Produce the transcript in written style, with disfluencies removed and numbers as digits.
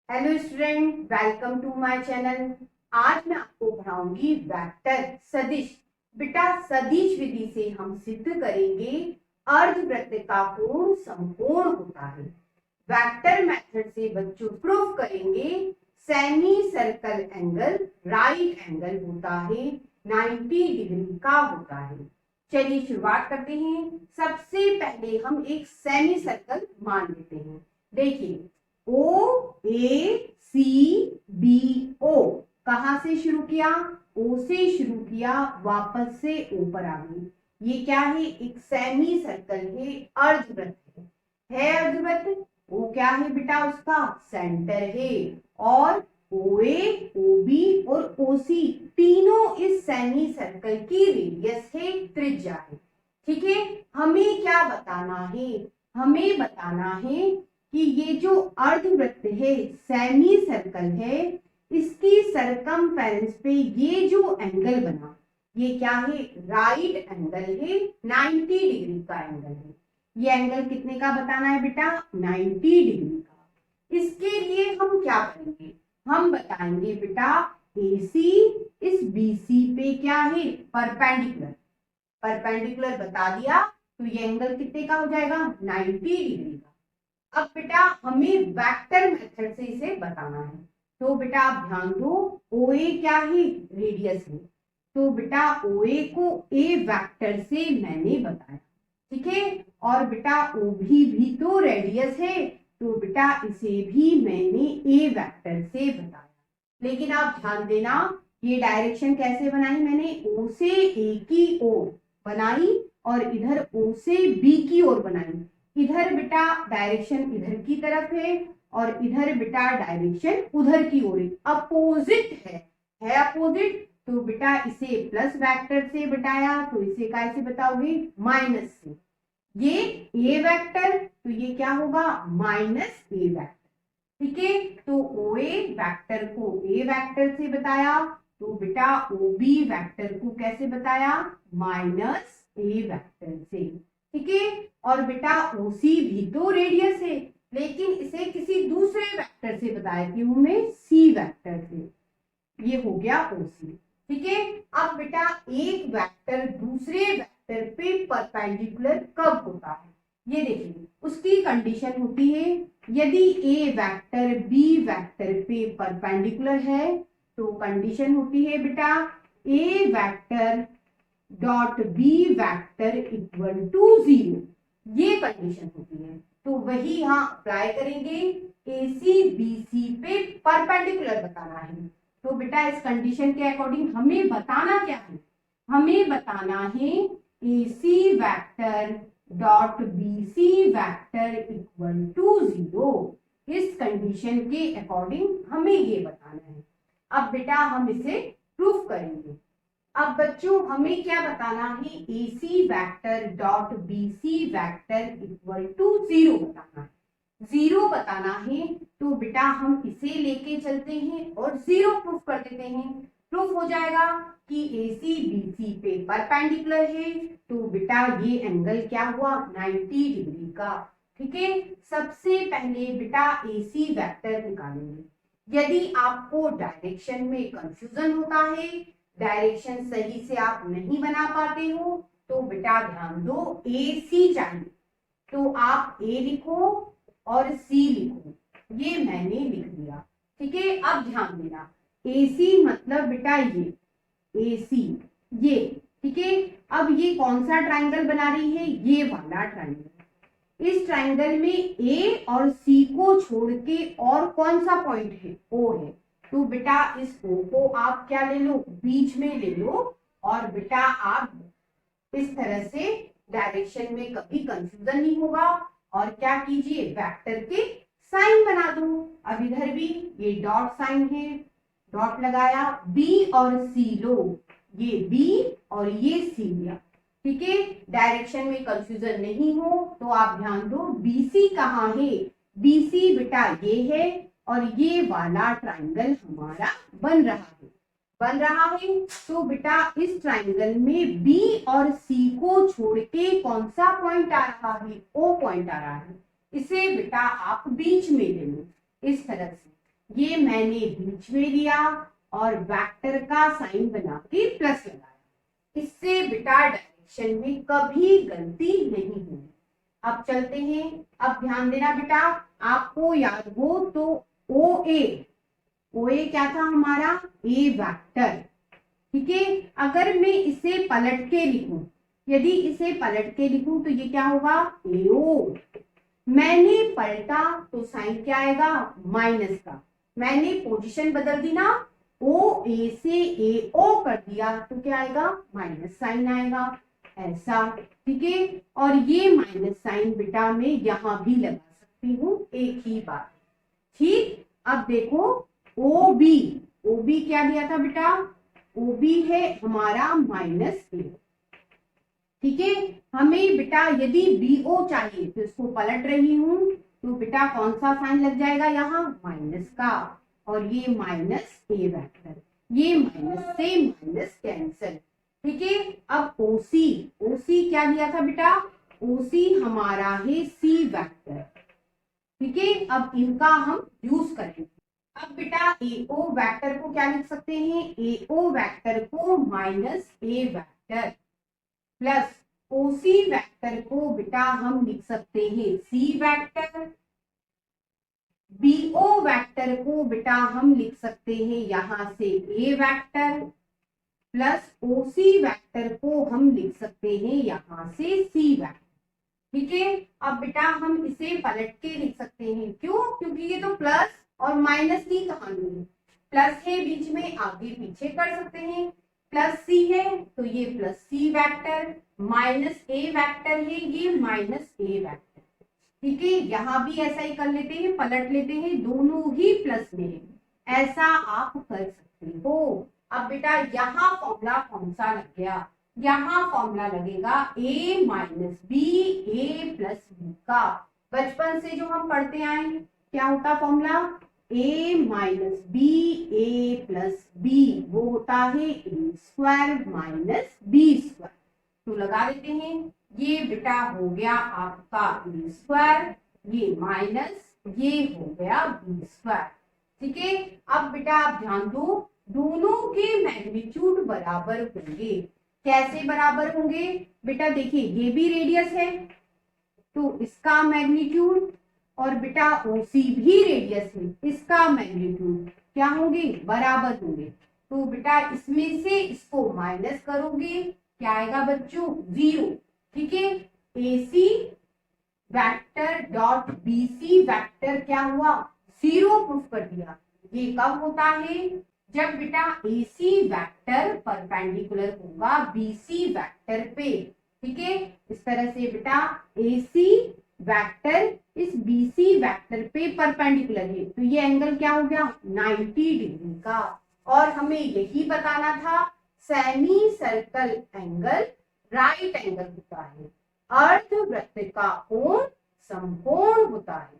Hello student, welcome to my channel. आज मैं आपको पढ़ाऊंगी वेक्टर सदिश। बेटा, सदिश विधि से हम सिद्ध करेंगे अर्धवृत्त का कोण समकोण होता है। वेक्टर मेथड से बच्चों प्रूव करेंगे semi circle angle right angle होता है, 90 डिग्री का होता है। चलिए शुरुआत करते हैं। सबसे पहले हम एक सेमी सर्कल मान लेते हैं। देखिए, ओ ए सी बी ओ, कहां से शुरू किया? ओ से शुरू किया, वापस से ऊपर आ गई। ये क्या है? एक सेमी सर्कल है, अर्धवृत्त है अर्धवृत्त। ओ क्या है बेटा? उसका सेंटर है। और ओ ए, ओ बी और ओ सी तीनों इस सेमी सर्कल की रेडियस है, त्रिज्या है। ठीक है, हमें क्या बताना है? हमें बताना है कि ये जो अर्धवृत्त है, सेमी सर्कल है, इसकी सरकमफेरेंस पे ये जो एंगल बना, ये क्या है? राइट एंगल है, 90 डिग्री का एंगल है। ये एंगल कितने का बताना है बेटा? 90 डिग्री का। इसके लिए हम क्या करेंगे? हम बताएंगे बेटा AC इस BC पे क्या है? परपेंडिकुलर। परपेंडिकुलर बता दिया तो ये एंगल कितने का हो जाएगा? 90 डिग्री का। अब बेटा हमें वेक्टर मेथड से इसे बताना है। तो बेटा आप ध्यान दो, OA क्या है? रेडियस है। तो बेटा OA को A वेक्टर से मैंने बताया, ठीक है। और बेटा OB भी तो रेडियस है, तो बेटा इसे भी मैंने A वेक्टर से बताया। लेकिन आप ध्यान देना, ये डायरेक्शन कैसे बनाई मैंने? O से A की ओर बनाई और इधर O से B की ओर बनाई। इधर बेटा डायरेक्शन इधर की तरफ है और इधर बेटा डायरेक्शन उधर की ओर है, अपोजिट है अपोजिट। तो बेटा इसे प्लस वेक्टर से बताया, तो इसे कैसे बताओगे? माइनस से। ये ए वेक्टर, तो ये क्या होगा? माइनस ए वेक्टर। ठीक है, तो ओ ए वेक्टर को ए वेक्टर से बताया, तो बेटा ओ बी वेक्टर को कैसे बताया? माइनस ए वेक्टर से। ठीक है, और बेटा ओ सी भी तो रेडियस है, लेकिन इसे किसी दूसरे वेक्टर से बताया, क्यों? में सी वेक्टर से। ये हो गया ओ सी। ठीक है, अब बेटा एक वेक्टर दूसरे वेक्टर पे परपेंडिकुलर कब होता है? ये देखिए, उसकी कंडीशन होती है, यदि ए वेक्टर बी वेक्टर पे परपेंडिकुलर है तो कंडीशन होती है बेटा A vector dot B vector equal to 0। ये कंडीशन होती है, तो वही यहाँ अप्लाई करेंगे। AC BC पे परपेंडिकुलर बताना है, तो बेटा इस कंडीशन के अकॉर्डिंग हमें बताना क्या है? हमें बताना है AC vector dot BC vector equal to 0। इस कंडीशन के अकॉर्डिंग हमें ये बताना है। अब बेटा हम इसे प्रूफ करेंगे। अब बच्चों हमें क्या बताना है? AC vector dot BC vector equal to 0 बताना है। 0 बताना है, तो बेटा हम इसे लेके चलते हैं और 0 प्रूफ कर देते हैं। प्रूफ हो जाएगा कि AC BC पे परपेंडिकुलर है, तो बेटा ये एंगल क्या हुआ? 90 डिग्री का। ठीक है, सबसे पहले बेटा AC वेक्टर निकालेंगे। यदि आपको डायरेक्शन में कंफ्यूजन होता है, डायरेक्शन सही से आप नहीं बना पाते हो, तो बेटा ध्यान दो, AC चाहिए, तो आप A लिखो और C लिखो। ये मैंने लिख दिया। ठीक है, अब ध्यान देना, AC मतलब बेटा ये AC, ये। ठीक है, अब ये कौन सा ट्राइंगल बना रही है? ये वाला ट्राइंगल। इस ट्राइंगल में A और C को छोड़ के और कौन सा पॉइंट है? O है। तो बेटा इस O को आप क्या ले लो? बीच में ले लो। और बेटा आप इस तरह से डायरेक्शन में कभी कंफ्यूजन नहीं होगा। और क्या कीजिए? वेक्टर के साइन बना दो। अब इधर भी ये डॉट साइन है, डॉट लगाया। B और C लो, ये B और ये C लिया। ठीक है, डायरेक्शन में कंफ्यूजन नहीं हो तो आप ध्यान दो, BC कहाँ है? BC बेटा ये है, और ये वाला ट्राइंगल हमारा बन रहा है। तो बेटा इस ट्राइंगल में B और C को छोड़ के कौन सा पॉइंट आ रहा है? O पॉइंट आ रहा है। इसे बेटा आप बीच में ले लो, इस तरह से। ये मैंने बीच में लिया और वेक्टर का साइन बना के प्लस लगाया। इससे बेटा डायरेक्शन में कभी गलती नहीं होगी। अब चलते हैं। अब ध्यान देना बेटा, आपको याद हो तो OA क्या था हमारा, ए वेक्टर। ठीक है, अगर मैं इसे पलट के लिखूं, यदि इसे पलट के लिखूं तो ये क्या होगा, AO। मैंने पलटा तो साइन क्या आएगा, माइनस का। मैंने पोजीशन बदल दी ना, OA से AO कर दिया तो क्या आएगा, माइनस साइन आएगा, ऐसा। ठीक है, और ये माइनस साइन बेटा मैं यहां भी लगा सकती हूँ, एक ही बात। ठीक, अब देखो OB क्या दिया था बेटा, OB है हमारा -A। ठीक है, हमें बेटा यदि BO चाहिए तो इसको पलट रही हूं तो बेटा कौन सा साइन लग जाएगा यहाँ, माइनस का, और ये -A वेक्टर, ये माइनस से माइनस कैंसिल। ठीक है, अब OC क्या दिया था बेटा, OC हमारा है C वेक्टर। ठीक है, अब इनका हम यूज करेंगे। अब बेटा AO वेक्टर को क्या लिख सकते हैं, AO वेक्टर को -A vector plus OC vector को बेटा हम लिख सकते हैं C वेक्टर। BO वेक्टर को बेटा हम लिख सकते हैं यहां से A vector plus OC vector को हम लिख सकते हैं यहां से C वेक्टर। ठीक है, अब बेटा हम इसे पलट के लिख सकते हैं, क्यों, क्योंकि ये तो प्लस और माइनस की कहानी है। प्लस है बीच में, आगे पीछे कर सकते हैं, प्लस C है तो ये plus C vector, -A vector है ये -A वेक्टर। ठीक है, यहां भी ऐसा ही कर लेते हैं, पलट लेते हैं, दोनों ही प्लस में है, ऐसा आप कर सकते हो। अब बेटा यहाँ फॉर्मूला कौन सा लग गया, यहाँ फॉर्मूला लगेगा A - B A + B का। बचपन से जो हम पढ़ते आए क्या होता formula, A - B A + B, वो होता है A² - B²। तो लगा देते हैं, ये बेटा हो गया आपका A², ये माइनस, ये हो गया B²। ठीक है, अब बेटा आप ध्यान दो, दोनों के मैग्नीट्यूड बराबर होंगे। कैसे बराबर होंगे बेटा, देखिए ये भी रेडियस है तो इसका मैग्नीट्यूड, और बेटा OC भी रेडियस है, इसका मैग्नीट्यूड क्या होंगे, बराबर होंगे। तो बेटा इसमें से इसको माइनस करोगे, क्या आएगा बच्चों, 0। ठीक है, AC vector dot BC vector क्या हुआ, 0 प्रूफ कर दिया। ये कब होता है, जब बेटा AC वेक्टर परपेंडिकुलर होगा BC वेक्टर पे। ठीक है, इस तरह से बेटा AC वेक्टर इस BC वेक्टर पे परपेंडिकुलर है तो ये एंगल क्या हो गया, 90 डिग्री का। और हमें यही बताना था, semi circle angle right angle होता है, अर्धवृत्त का कोण समकोण होता है।